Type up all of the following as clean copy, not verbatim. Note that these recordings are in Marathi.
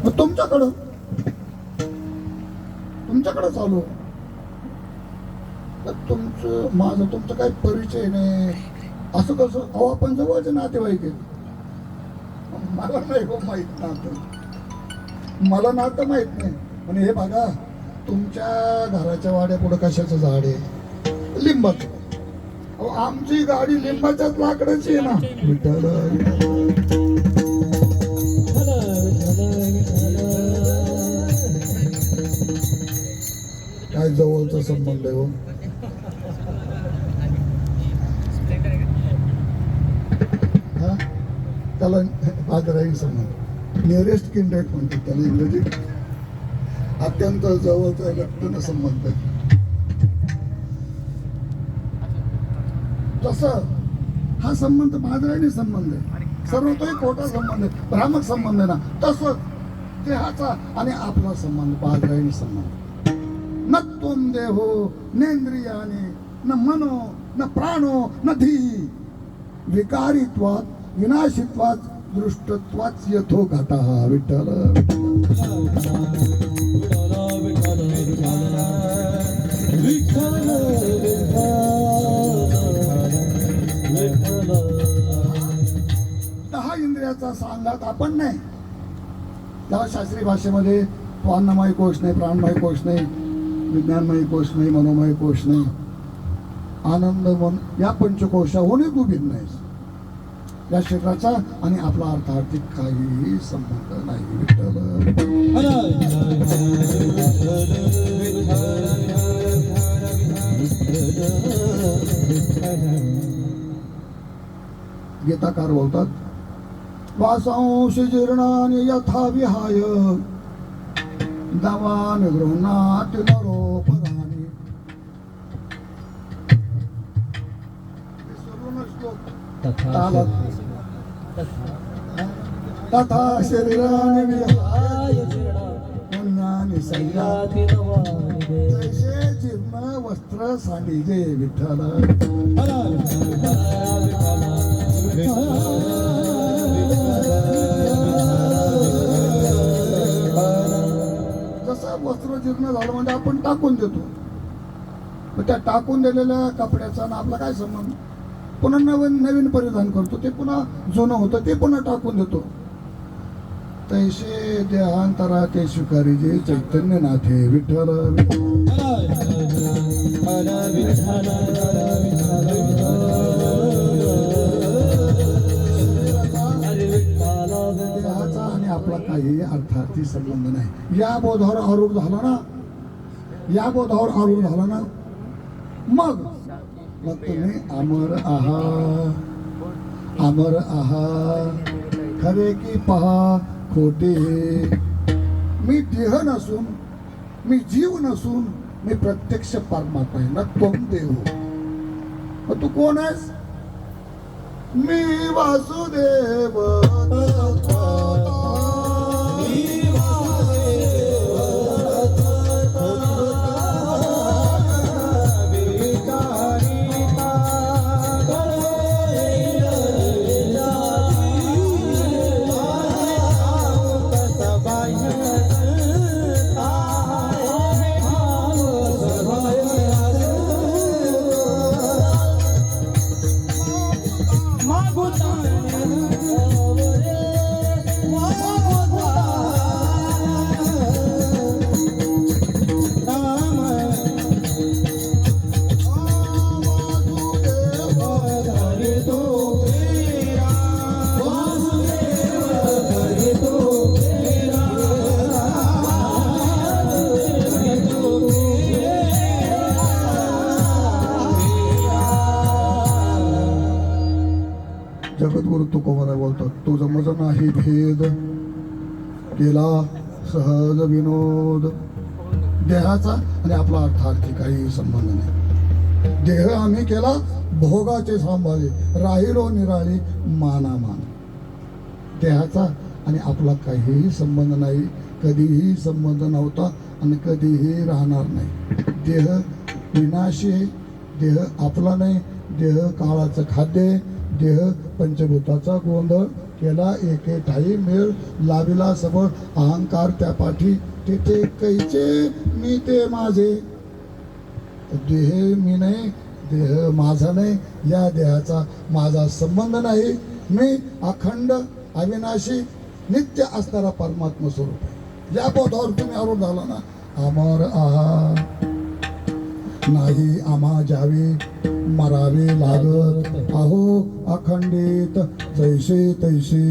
मग तुमच्याकडं चालू तुमचं माझं तुमचं काही परिचय नाही असं कसं. अहो आपण जवळचे नातेवाईक आहे. मला नाही हो माहित नातं, मला नातं माहित नाही. म्हणजे हे बघा तुमच्या घराच्या वाड्या पुढे कशाचं झाड आहे? लिंबाचं. अहो आमची गाडी लिंबाच्याच लाकडाची आहे ना. काय जवळचा संबंध आहे हो. हा त्याला आदराही संबंध, निअरेस्ट किंडेट म्हणतात त्याला इंग्रजीत. अत्यंत जवळचा व्यक्तीनं संबंध आहे. तसं हा संबंध मादरायणी संबंध आहे. सर्वतोही खोटा संबंध आहे, भ्रामक संबंध आहे ना. तसं देहाचा आणि आपला संबंध मादरायणी संबंध. न त्वं देहो नेंद्रियाने न मनो न प्राणो न धी विकारित्वात् विनाशित्वात् दृष्टत्वात् यथो घटः. विठ्ठल दहा इंद्रियाचा सांगात आपण नाही. त्या शास्त्रीय भाषेमध्ये तो अन्नमय कोश नाही, प्राणमय कोश नाही, विज्ञानमय कोश नाही, मनोमय कोश नाही, आनंद मन या पंचकोशाहूनही तू भिन्न आहेस. या क्षेत्राचा आणि आपला अर्थार्थिक काहीही संबंध नाही. गीताकार बोलतात वासांश जीर्णानि यथा विहाय दवान गृह्णाति नरोपराणि. तथा शरीरानि विहाय पुण्यानि सय्याति तैसे जीर्ण वस्त्र सांडिजे. विठ्ठल जसं वस्त्र जीर्ण झालं म्हणजे आपण टाकून देतो. त्या टाकून दिलेल्या कपड्याचा ना आपला काय संबंध? पुन्हा नवीन परिधान करतो, ते पुन्हा जुनं होतं, ते पुन्हा टाकून देतो. तैसे देहांतरा ते स्वीकारी जे चैतन्य नाथे. विठ्ठल देहाचा आणि आपला काही अर्थार्थी संबंध नाही. या बोधावर आरूढ झाला ना, या बोधावर आरूढ झाला ना, मग तुम्ही अमर आहा खरे की पहा खोटे. मी देह नसून, मी जीव नसून, मी प्रत्यक्ष परमात्मा आहे. न त्वं देहो. मग तू कोण आहेस? मी वासुदेव. जगद्गुरु तुकोबारा बोलतात तुझं मज नाही भेद केला सहज विनोद. देहाचा आणि आपला अर्थार्थी काही संबंध नाही. देह आम्ही केला भोगाचे सांभाळे, राहिलो निराळी मानामान. देहाचा आणि आपला काहीही संबंध नाही, कधीही संबंध नव्हता आणि कधीही राहणार नाही. देह विनाशी आहे, देह आपला नाही, देह काळाचं खाद्य आहे, देह पंचभूताचा गोंधळ केला एके ठाई मेळ लाविला सबळ अहंकार त्या पाठी तेथे कैचे मी ते माझे देह मी नाही देह माझा नाही या देहाचा माझा संबंध नाही मी अखंड अविनाशी नित्य असणारा परमात्मा स्वरूप आहे या बोधावर तुम्ही आरोप झाला ना अमर आहा नाही आम्हा जावे मरावे लागत आहो अखंडित जैसे तैसे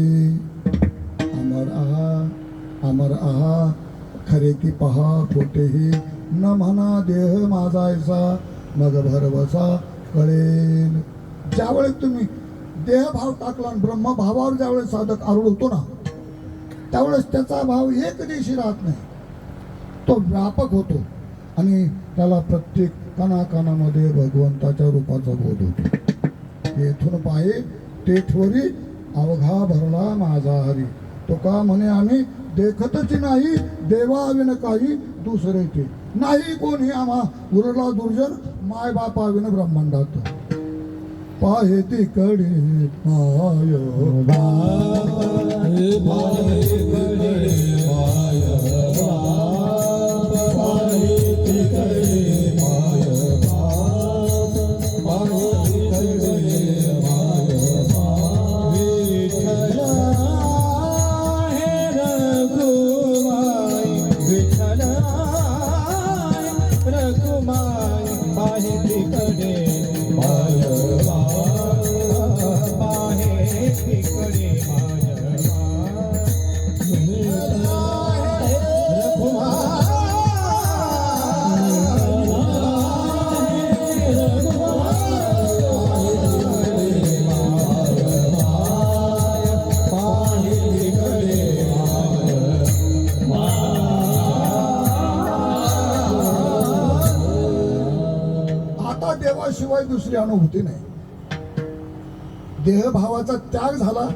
अमर आहा खरे की पहा खोटेही न म्हणा देह माझा ऐसा मग भरवसा कळेल ज्यावेळेस तुम्ही देहभाव टाकला आणि ब्रह्मभावावर ज्यावेळेस साधक आरूढ होतो ना त्यावेळेस त्याचा भाव एक दिवशी राहत नाही तो व्यापक होतो आणि त्याला प्रत्येक कणाकणामध्ये भगवंताच्या रूपाचा बोध होतो येथून पाहे तेथवरी अवघा भरला माझा हरी तो का म्हणे आम्ही देखतच नाही देवाविन काही दुसरे ते नाही कोणी आम्हा उरला दुर्जन माय बापाविन ब्रह्मांडात पाहे तिकडे माय देवाशिवाय दुसरी अनुभूती नाही देहभावाचा त्याग झाला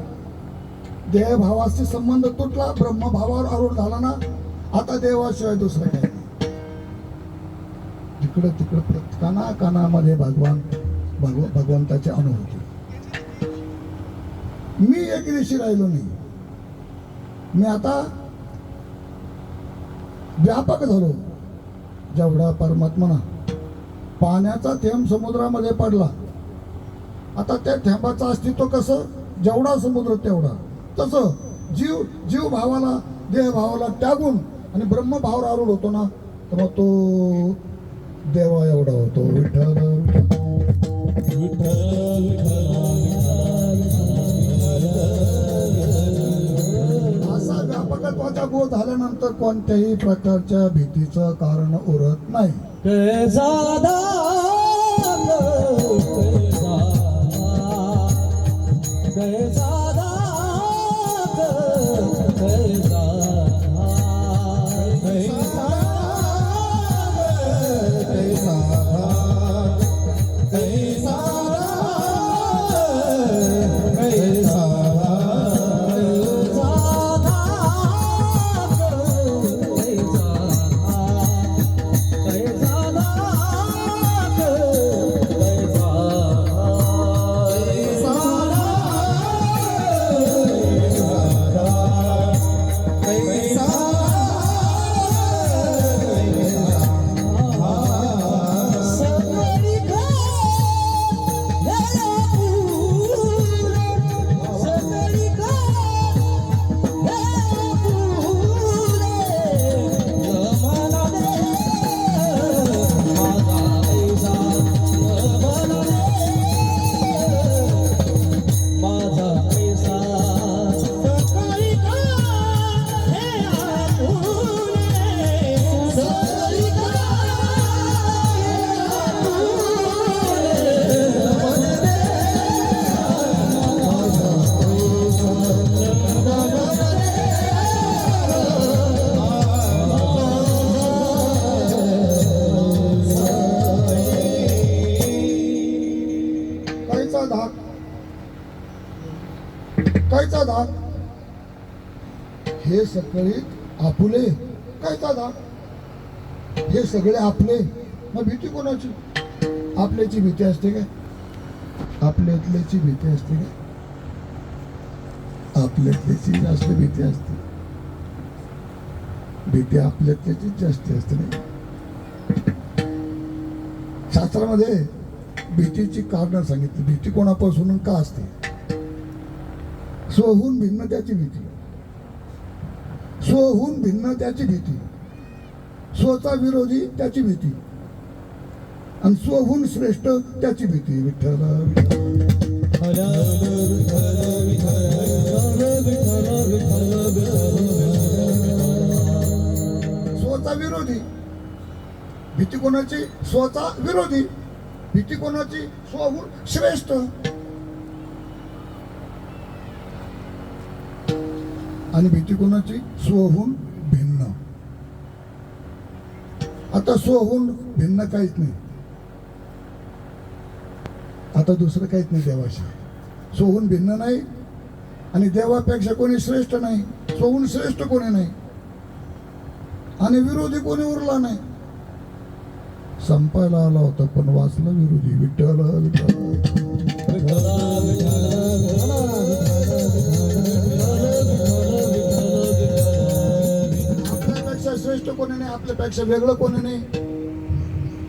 देहभावाशी संबंध तुटला ब्रह्मभावावर आरूढ झाला ना आता देवाशिवाय दुसरं काही नाही तिकडं तिकडं काना कानामध्ये भगवंताची अनुभूती मी एक दिवशी राहिलो नाही मी आता व्यापक झालो जेवढा परमात्मा पाण्याचा थेंब समुद्रामध्ये पडला आता त्या थेंबाचं अस्तित्व कसं जेवढा समुद्र तेवढा तसं जीव भावाला देह भावाला त्यागून आणि ब्रह्मभावावर आरूढ होतो ना तर मग तो देवा एवढा होतो विठ्ठल असा व्यापकत्वाचा बोध झाल्यानंतर कोणत्याही प्रकारच्या भीतीचं कारण उरत नाही कायचा धाक हे सगळे आपुले कायचा धाक हे सगळे आपले मग भीती कोणाची आपल्याची भीती असते काय आपल्यातल्याची भीती असते काय आपल्यातल्याची जास्त भीती असते. भीती आपल्यातल्याचीच जास्त असते नाही. शास्त्रामध्ये भीतीची कारण सांगितली. भीती कोणापासून का असते? स्वहून भिन्न त्याची भीती, स्वहून भिन्न त्याची भीती, स्वचा विरोधी त्याची भीती आणि स्वहून श्रेष्ठ त्याची भीती. विठ्ठल स्वचा विरोधी भीती कोणाची? स्वचा विरोधी भीती कोणाची? स्वहून श्रेष्ठ. आणि भीती कोणाची? स्वहून भिन्न. आता स्वहून भिन्न काहीच नाही. आता दुसरं काहीच नाही देवाशी. स्वहून भिन्न नाही आणि देवापेक्षा कोणी श्रेष्ठ नाही. स्वहून श्रेष्ठ कोणी नाही आणि विरोधी कोणी उरला नाही. संपायला आला होता पण वाचला विरोधी. विठ्ठल आपल्यापेक्षा श्रेष्ठ कोणी नाही, आपल्यापेक्षा वेगळं कोणी नाही,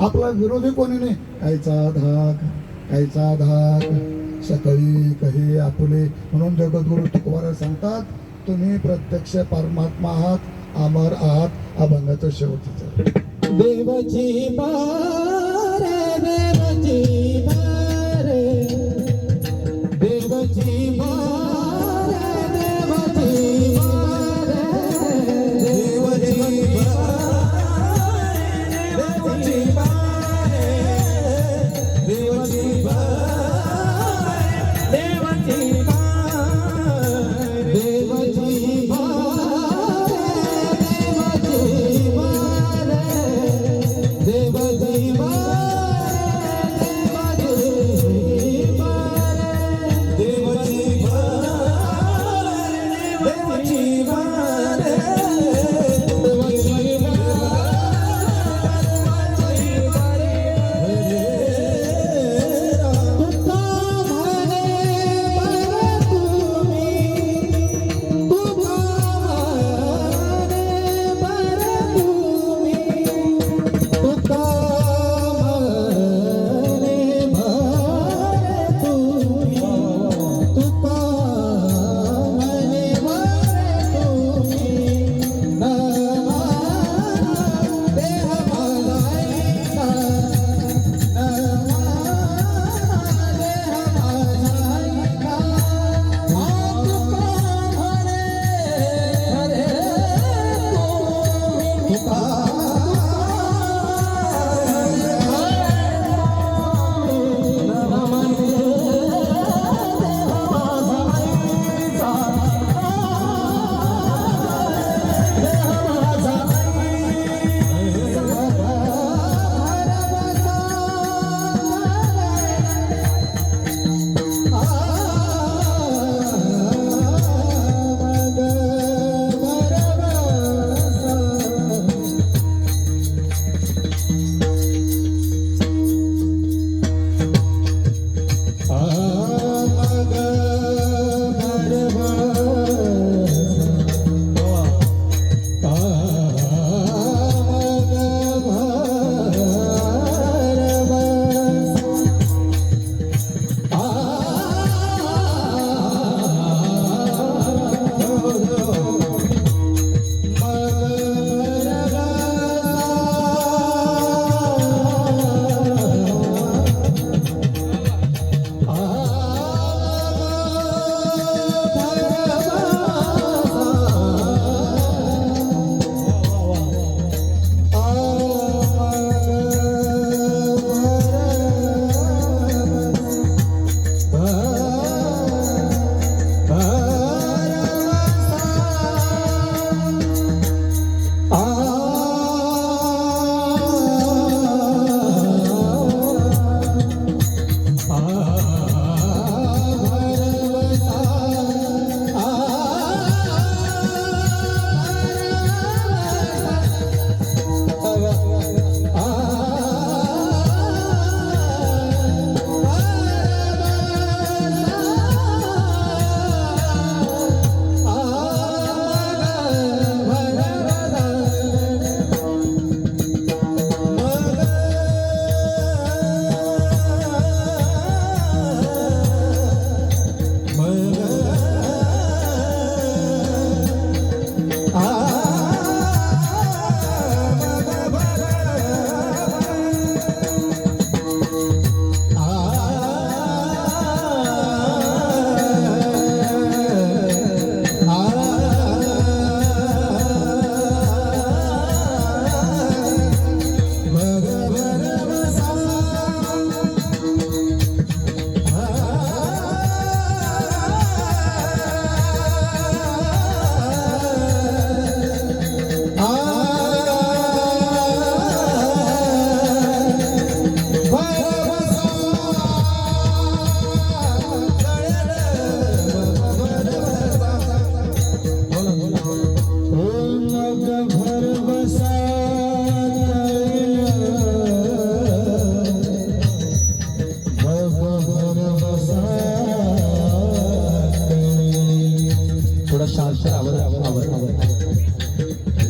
आपला विरोधी कोणी नाही. कायचा धाक, कायचा धाक, सकळी कहे आपुले. म्हणून जगद्गुरु तुकोबाराय सांगतात, तुम्ही प्रत्यक्ष परमात्मा आहात, अमर आहात. अभंगाचं शेवटचं देवाची बार, देवाची बार, देवाची बार, देवाची बार, देवाची बार, देवाची बार, देवाची बार, देवाची बार, देवाची बार. देवाची बार, देवाची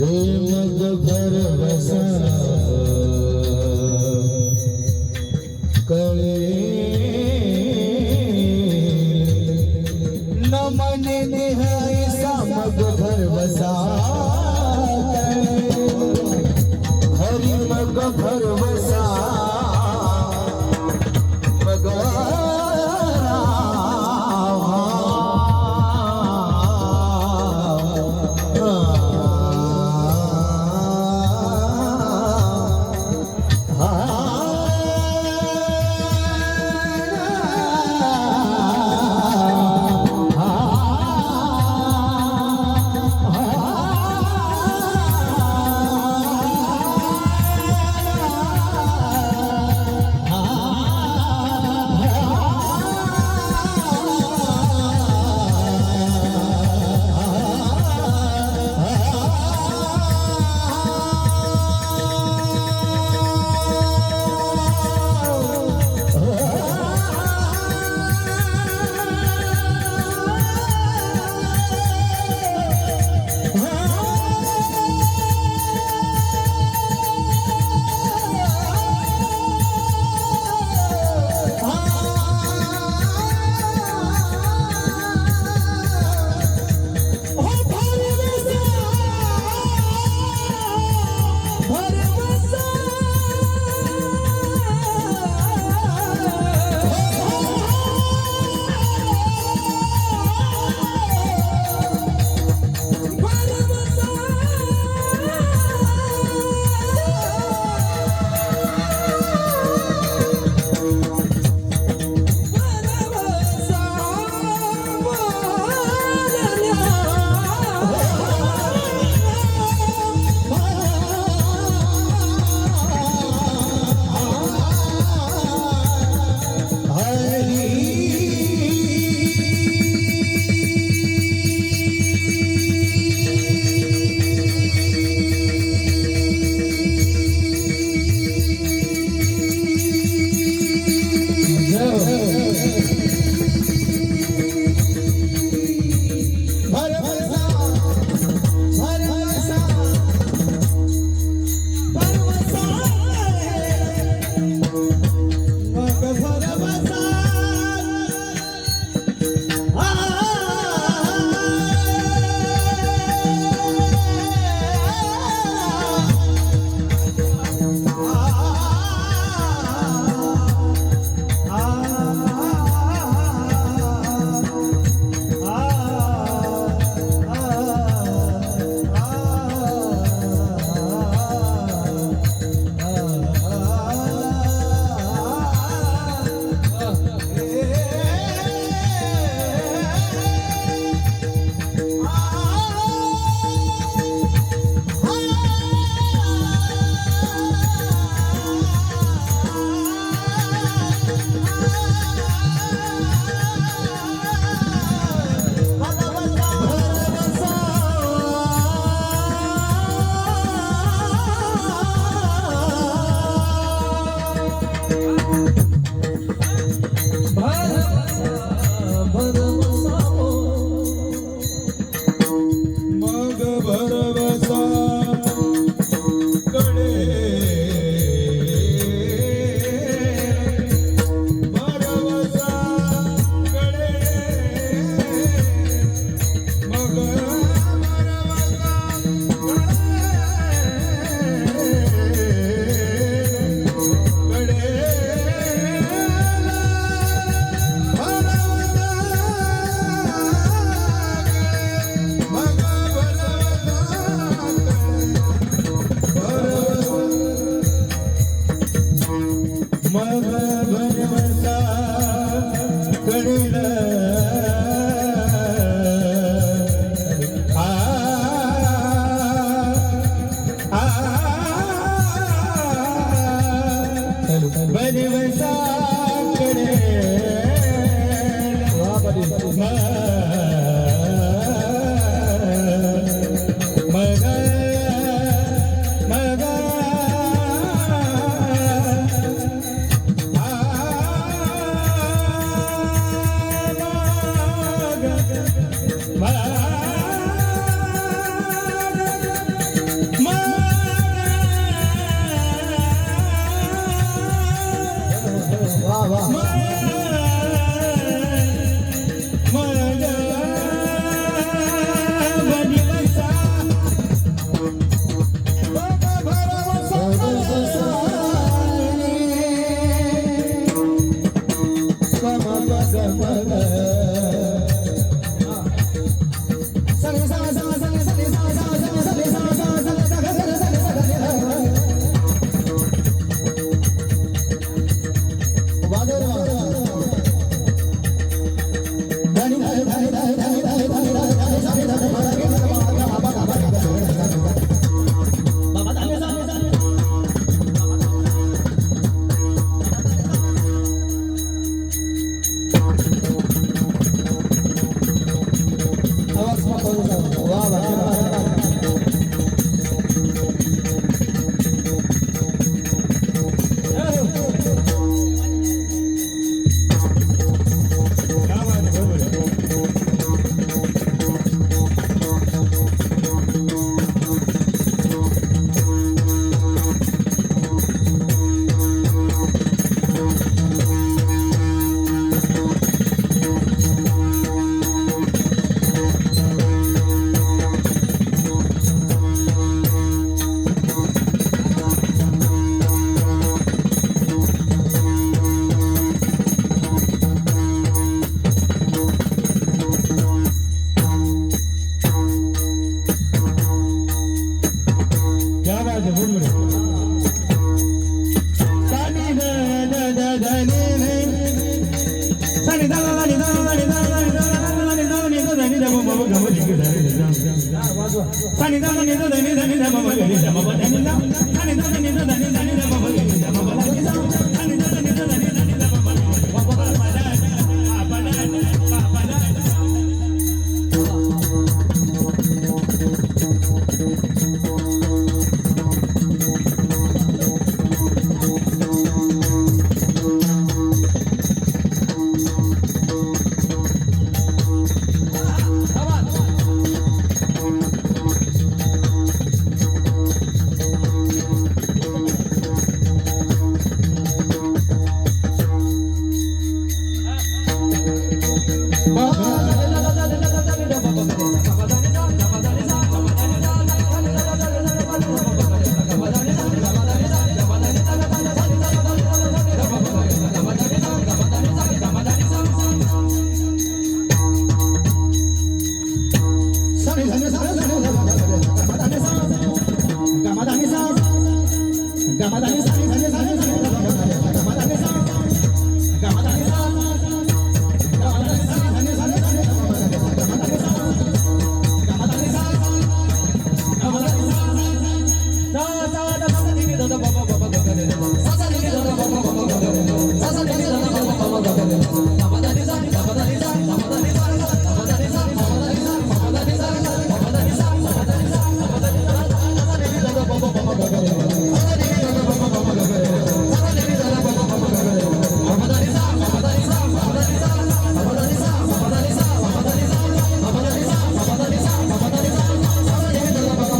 हे मग भरवसा कळे न मने देहायसा मग भरवसा हरी मग भरवसा मग आवाज आहे बरोबर सानी द द द द ने ने सानी द द द द द द द द द द द द द द द द द द द सानी द द द द द द द द द द सानी द द द द द द द द द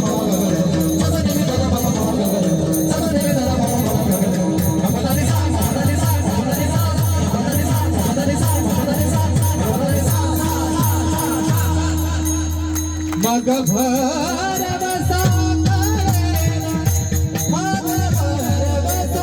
द द मग भर बसा मग भर बसा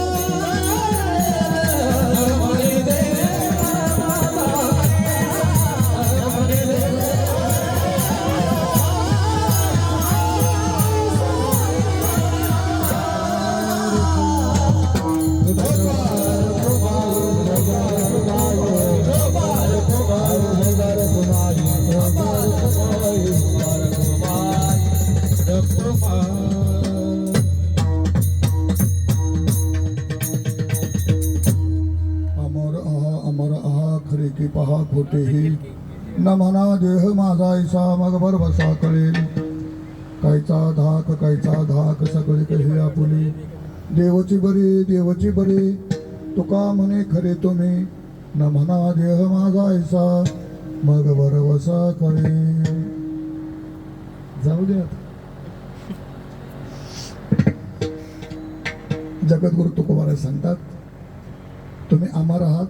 पहा खोटेही न म्हणा देह माझा ऐसा मग भर बसा कळेल कायचा धाक सगळे कही आपुली देवची बरी तुका म्हणे खरे तुम्ही न म्हणा देह माझा ऐसा मग भर बसा कळेल. जाऊ द्या जगद्गुरु तुकोबाराय सांगतात तुम्ही अमर आहात,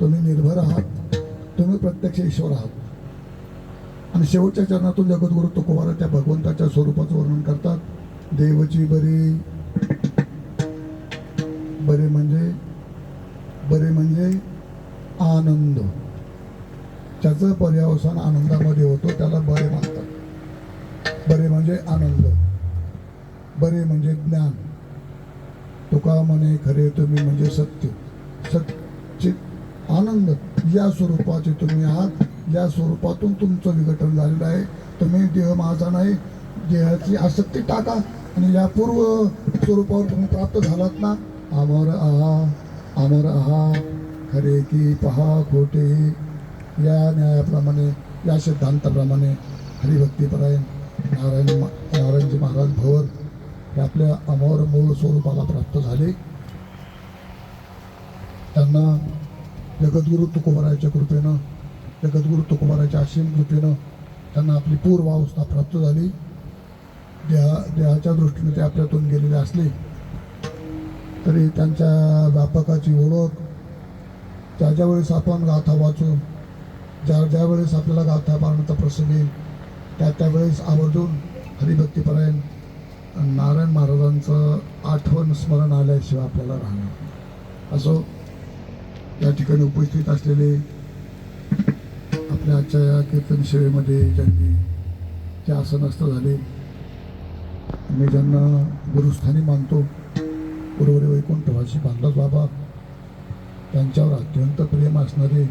तुम्ही निर्भर आहात, तुम्ही प्रत्यक्ष ईश्वर आहात. आणि शेवटच्या चरणातून जगद्गुरु तुकोबाराय त्या भगवंताच्या स्वरूपाचं वर्णन करतात. देवची बरे म्हणजे आनंद, ज्याचं पर्यावसान आनंदामध्ये होतो त्याला बरे म्हणतात. बरे म्हणजे आनंद, बरे म्हणजे ज्ञान. तुका म्हणे खरे तुम्ही म्हणजे सत्य, सच्चित आनंद या स्वरूपाचे तुम्ही आहात. या स्वरूपातून तुमचं विघटन झालेलं आहे. तुम्ही देह माझा नाही, देहाची आसक्ती टाका आणि या पूर्व स्वरूपावर तुम्ही प्राप्त झालात ना. अमर आहा खरे की पहा खोटे, या न्यायाप्रमाणे या सिद्धांताप्रमाणे हरिभक्तीपरायण नारायणजी महाराज भवर हे आपल्या अमर मूळ स्वरूपाला प्राप्त झाले. त्यांना जगद्गुरु तुकोबारायच्या कृपेनं, जगद्गुरु तुकोबारायच्या असीम कृपेनं त्यांना आपली पूर्वावस्था प्राप्त झाली. देहाच्या दृष्टीने ते आपल्यातून गेलेले असले तरी त्यांच्या व्यापकाची ओळख ज्या वेळेस आपण गाथा वाचू, ज्या वेळेस आपल्याला गाथा पाहण्याचा प्रसंग येईल त्यावेळेस आवर्जून हरिभक्तीपरायण नारायण महाराजांचं आठवण स्मरण आल्याशिवाय आपल्याला राहणार. असो या ठिकाणी उपस्थित असलेले आपल्या आजच्या या कीर्तन सेवेमध्ये ज्यांनी जे आसनस्थ झाले, मी ज्यांना गुरुस्थानी मानतो, गुरुवरी वैकुंठवासी बांधव बाबा, त्यांच्यावर अत्यंत प्रेम असणारे,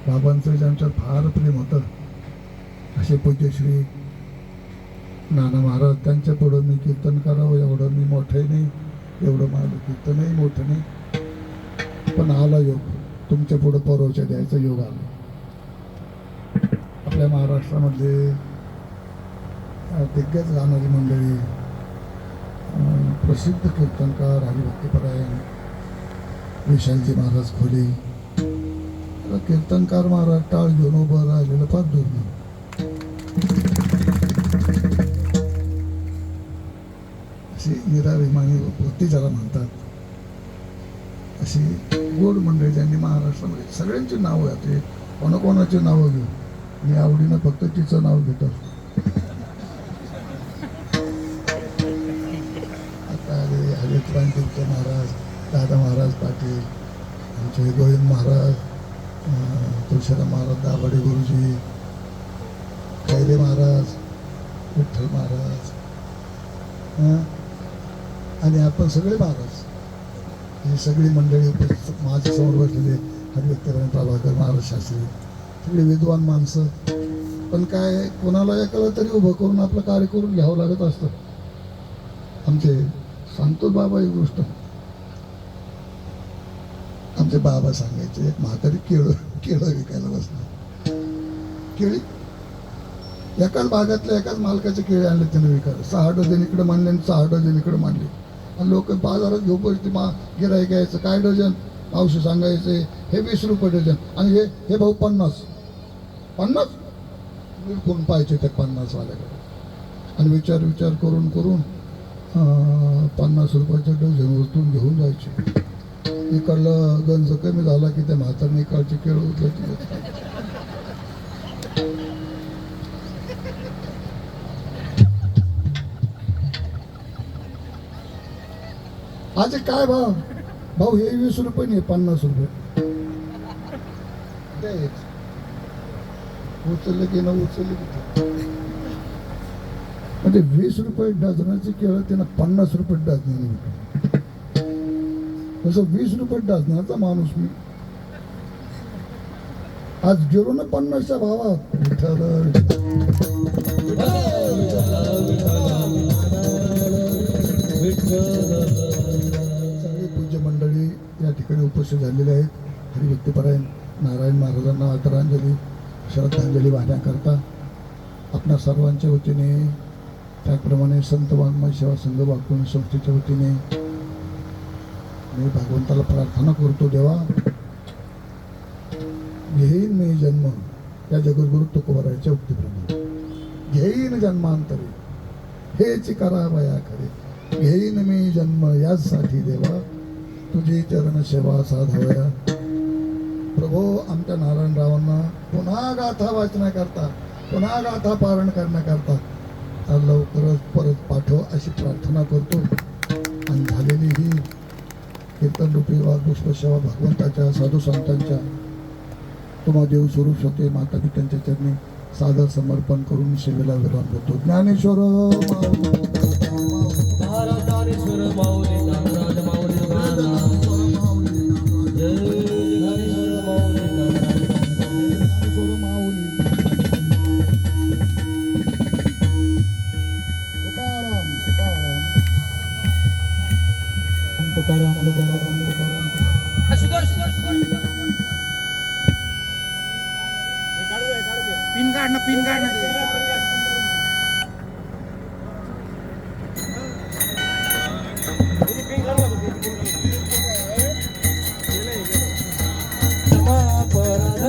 बाबांचं ज्यांच्यावर फार प्रेम होतं असे पूज्य श्री नाना महाराज, त्यांच्या पुढं मी कीर्तन करावं एवढं मी मोठं नाही, एवढं माझं कीर्तनही मोठं नाही, पण आला योग, तुमच्या पुढं परवच्या द्यायचा योग आला. आपल्या महाराष्ट्रामधले दिग्गज गाणारी मंडळी, प्रसिद्ध कीर्तनकार हरिभक्तीपरायण विशालजी महाराज खोले, कीर्तनकार महाराज टाळ घेऊन उभं राहिलेलं फार दुर्मिळ. अशी निराभिमानी वृत्ती ज्याला म्हणतात, अशी गोड मंडळी ज्यांनी महाराष्ट्रामध्ये सगळ्यांची नावं आहेत. कोणाकोणाची नावं घेऊ, मी आवडीनं फक्त तिचं नाव घेतो. आता हरित्राम तीर्थ महाराज, दादा महाराज पाटील, आमचे गोविंद महाराज, तुळशीराम महाराज दाभाडे गुरुजी, खैरे महाराज, विठ्ठल महाराज, आणि आपण सगळे महाराज, ही सगळी मंडळी उपस्थित माझ्या समोर बसलेले हरिभक्तीपरायण प्रभाकर महाराज शास्त्री, सगळी विद्वान माणसं. पण काय, कोणाला एकाला तरी उभं करून आपलं कार्य करून घ्यावं लागत असतं. आमचे सांगतो बाबा एक गोष्ट, आमचे बाबा सांगायचे, एक म्हातारी केळं विकायला बसणार, केळी एकाच भागातल्या एकाच मालकाचे केळे आणले त्याने विकायला, 6 डझन इकडे मांडले आणि 6 डझन इकडे मांडले, आणि लोक बाजारात घेऊ पडते, गिराईक घ्यायचं, काय डझन मावशी सांगायचे, हे 20 रुपये डझन, आणि हे भाऊ 50 कोण पाहिजे त्या 50 वाल्याकडे, आणि विचार करून 50 रुपयाचे डझन उचलून घेऊन जायचे. इकडलं गंज कमी झाला की त्या म्हातारने इकडचे केळं उचलत. आज काय भाऊ हे 20 रुपये नाही, 50 रुपये द्यायच. उचललं की न उचललं की, म्हणजे 20 रुपये डझनाची केळं त्यांना 50 रुपये डझनाने विकली. तसं 20 रुपये डझनाचा माणूस मी आज गेलो ना 50च्या भावात. सगळे पूज्य मंडळी या ठिकाणी उपस्थित झालेले आहेत. हरिभक्तीपरायण नारायण महाराजांना आदरांजली श्रद्धांजली वाहण्याकरता आपणा सर्वांच्या वतीने, त्याप्रमाणे संत वाङ्मय सेवा संघ वाकून संस्थेच्या वतीने मी भगवंताला प्रार्थना करतो, देवा घेईन मी जन्म या जगद्गुरु तुकोबारायच्या उक्तीप्रमाणे, घेईन जन्मांतरी हेच करावया खरे, घेईन मी जन्म यासाठी देवा तुझी चरण सेवा साधावया. प्रभो, आमच्या नारायणरावांना पुन्हा गाथा वाचण्याकरता, पुन्हा गाथा पारण करण्याकरता लवकरच परत पाठव अशी प्रार्थना करतो. आणि झालेली ही कीर्तन रूपी पुष्प सेवा भगवंताच्या साधू संतांच्या तुम्हा देव स्वरूप होते माता पित्यांच्या चरणी सादर समर्पण करून सेवेला विराम देतो. ज्ञानेश्वर पिन काढ ना.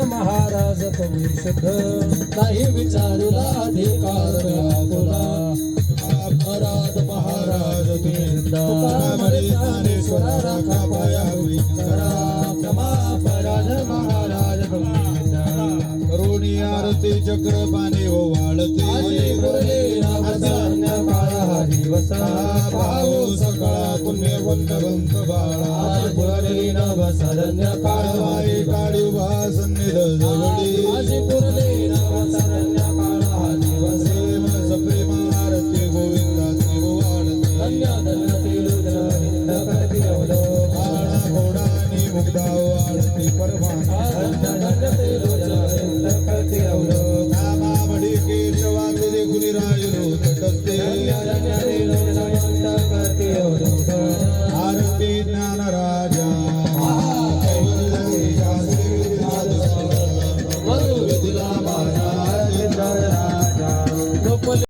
महाराज तुम्ही शुद्ध काही विचारूला अधिकार तुला. अपराध महाराज तुम्ही ज्ञानेश्वरा राखा पायावी करा. क्षमा अपराध महाराज तुम्ही करुणी आरती चक्रपाणी ओ वाळती काळा दिवस भाऊ सकाळा पुण्य वंदवंत बाळा पुरली नव सरण्य काळवाई काळी वासनिध जवळी पुरली नव सरण्य काळा दिवस प्रेम आरती गोविंदाची गोवाळ धन्यतील जनिंद करती अवलोक घोडानी मुग्धाव आरती परमानंद धन्यतील